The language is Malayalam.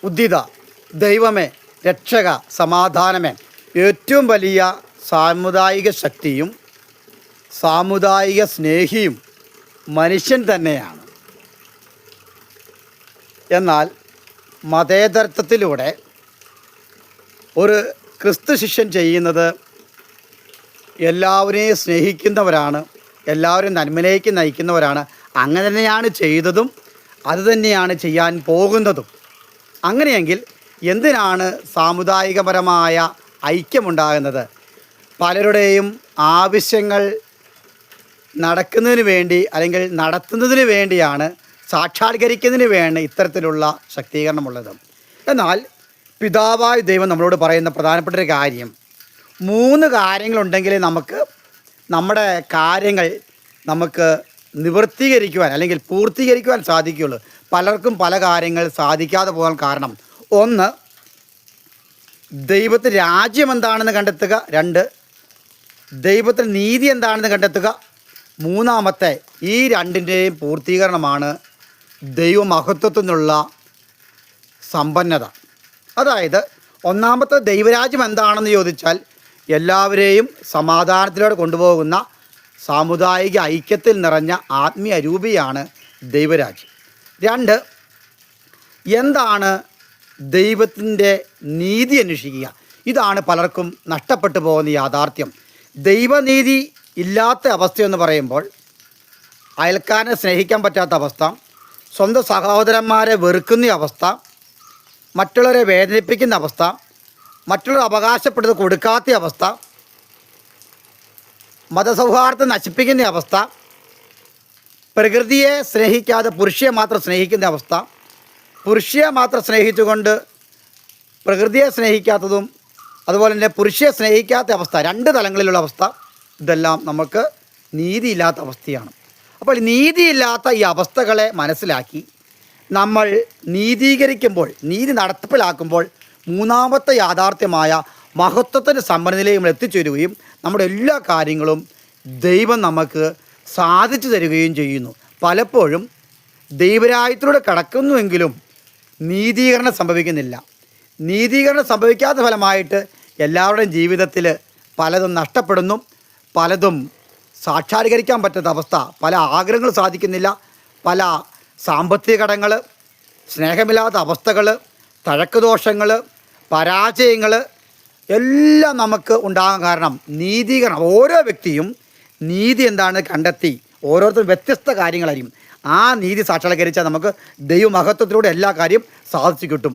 ഉദ്ധിത, ദൈവമേ, രക്ഷക, സമാധാനമേ, ഏറ്റവും വലിയ സാമുദായിക ശക്തിയും സാമുദായിക സ്നേഹിയും മനുഷ്യൻ തന്നെയാണ്. എന്നാൽ മതേതരത്വത്തിലൂടെ ഒരു ക്രിസ്തു ശിഷ്യൻ ചെയ്യുന്നത് എല്ലാവരെയും സ്നേഹിക്കുന്നവരാണ്, എല്ലാവരും നന്മയിലേക്ക് നയിക്കുന്നവരാണ്. അങ്ങനെ തന്നെയാണ് ചെയ്തതും അതുതന്നെയാണ് ചെയ്യാൻ പോകുന്നതും. അങ്ങനെയെങ്കിൽ എന്തിനാണ് സാമുദായികപരമായ ഐക്യമുണ്ടാകുന്നത്? പലരുടെയും ആവശ്യങ്ങൾ നടക്കുന്നതിന് വേണ്ടി അല്ലെങ്കിൽ നടത്തുന്നതിന് വേണ്ടിയാണ്, സാക്ഷാത്കരിക്കുന്നതിന് വേണ്ടി ഇത്തരത്തിലുള്ള ശക്തീകരണമുള്ളത്. എന്നാൽ പിതാവായ ദൈവം നമ്മളോട് പറയുന്ന പ്രധാനപ്പെട്ട ഒരു കാര്യം, 3 കാര്യങ്ങളുണ്ടെങ്കിലേ നമുക്ക് നമ്മുടെ കാര്യങ്ങൾ നമുക്ക് നിവൃത്തീകരിക്കുവാൻ അല്ലെങ്കിൽ പൂർത്തീകരിക്കുവാൻ സാധിക്കുകയുള്ളൂ. പലർക്കും പല കാര്യങ്ങൾ സാധിക്കാതെ പോകാൻ കാരണം, 1 ദൈവത്തിൻ്റെ രാജ്യം എന്താണെന്ന് കണ്ടെത്തുക, 2 ദൈവത്തിൻ്റെ നീതി എന്താണെന്ന് കണ്ടെത്തുക, 3 ഈ 2ൻ്റെയും പൂർത്തീകരണമാണ് ദൈവമഹത്വത്തിൽ നിന്നുള്ള സമ്പന്നത. അതായത് 1 ദൈവരാജ്യം എന്താണെന്ന് ചോദിച്ചാൽ എല്ലാവരെയും സമാധാനത്തിലൂടെ കൊണ്ടുപോകുന്ന സാമുദായിക ഐക്യത്തിൽ നിറഞ്ഞ ആത്മീയ രൂപിയാണ് ദൈവരാജ്യം. 2 എന്താണ് ദൈവത്തിൻ്റെ നീതി അന്വേഷിക്കുക. ഇതാണ് പലർക്കും നഷ്ടപ്പെട്ടു പോകുന്ന യാഥാർത്ഥ്യം. ദൈവനീതി ഇല്ലാത്ത അവസ്ഥയെന്ന് പറയുമ്പോൾ അയൽക്കാരനെ സ്നേഹിക്കാൻ പറ്റാത്ത അവസ്ഥ, സ്വന്തം സഹോദരന്മാരെ വെറുക്കുന്ന അവസ്ഥ, മറ്റുള്ളവരെ വേദനിപ്പിക്കുന്ന അവസ്ഥ, മറ്റുള്ളവർ അവകാശപ്പെട്ടത് കൊടുക്കാത്ത അവസ്ഥ, മതസൗഹാർദ്ദം നശിപ്പിക്കുന്ന അവസ്ഥ, പ്രകൃതിയെ സ്നേഹിക്കാതെ പുരുഷയെ മാത്രം സ്നേഹിക്കുന്ന അവസ്ഥ, പുരുഷയെ മാത്രം സ്നേഹിച്ചുകൊണ്ട് പ്രകൃതിയെ സ്നേഹിക്കാത്തതും അതുപോലെ തന്നെ പുരുഷയെ സ്നേഹിക്കാത്ത അവസ്ഥ, 2 തലങ്ങളിലുള്ള അവസ്ഥ, ഇതെല്ലാം നമുക്ക് നീതിയില്ലാത്ത അവസ്ഥയാണ്. അപ്പോൾ നീതിയില്ലാത്ത ഈ അവസ്ഥകളെ മനസ്സിലാക്കി നമ്മൾ നീതീകരിക്കുമ്പോൾ, നീതി നടപ്പിലാക്കുമ്പോൾ 3 യാഥാർത്ഥ്യമായ മഹത്വത്തിൻ്റെ സമ്പന്നതയിലേക്ക് നമ്മൾ എത്തിച്ചേരുകയും നമ്മുടെ എല്ലാ കാര്യങ്ങളും ദൈവം നമുക്ക് സാധിച്ചു തരികയും ചെയ്യുന്നു. പലപ്പോഴും ദൈവരാജ്യത്തിലൂടെ കടക്കുന്നുവെങ്കിലും നീതീകരണം സംഭവിക്കുന്നില്ല. നീതീകരണം സംഭവിക്കാത്ത ഫലമായിട്ട് എല്ലാവരുടെയും ജീവിതത്തിൽ പലതും നഷ്ടപ്പെടുന്നു, പലതും സാക്ഷാത്കരിക്കാൻ പറ്റാത്ത അവസ്ഥ, പല ആഗ്രഹങ്ങൾ സാധിക്കുന്നില്ല, പല സാമ്പത്തിക കടങ്ങൾ, സ്നേഹമില്ലാത്ത അവസ്ഥകൾ, തഴക്കുദോഷങ്ങൾ, പരാജയങ്ങൾ എല്ലാം നമുക്ക് ഉണ്ടാകാൻ കാരണം നീതീകരണം. ഓരോ വ്യക്തിയും നീതി എന്താണെന്ന് കണ്ടെത്തി ഓരോരുത്തരും വ്യത്യസ്ത കാര്യങ്ങളായിരിക്കും. ആ നീതി സാക്ഷാത്കരിച്ചാൽ നമുക്ക് ദൈവമഹത്വത്തിലൂടെ എല്ലാ കാര്യം സാധിച്ചു കിട്ടും.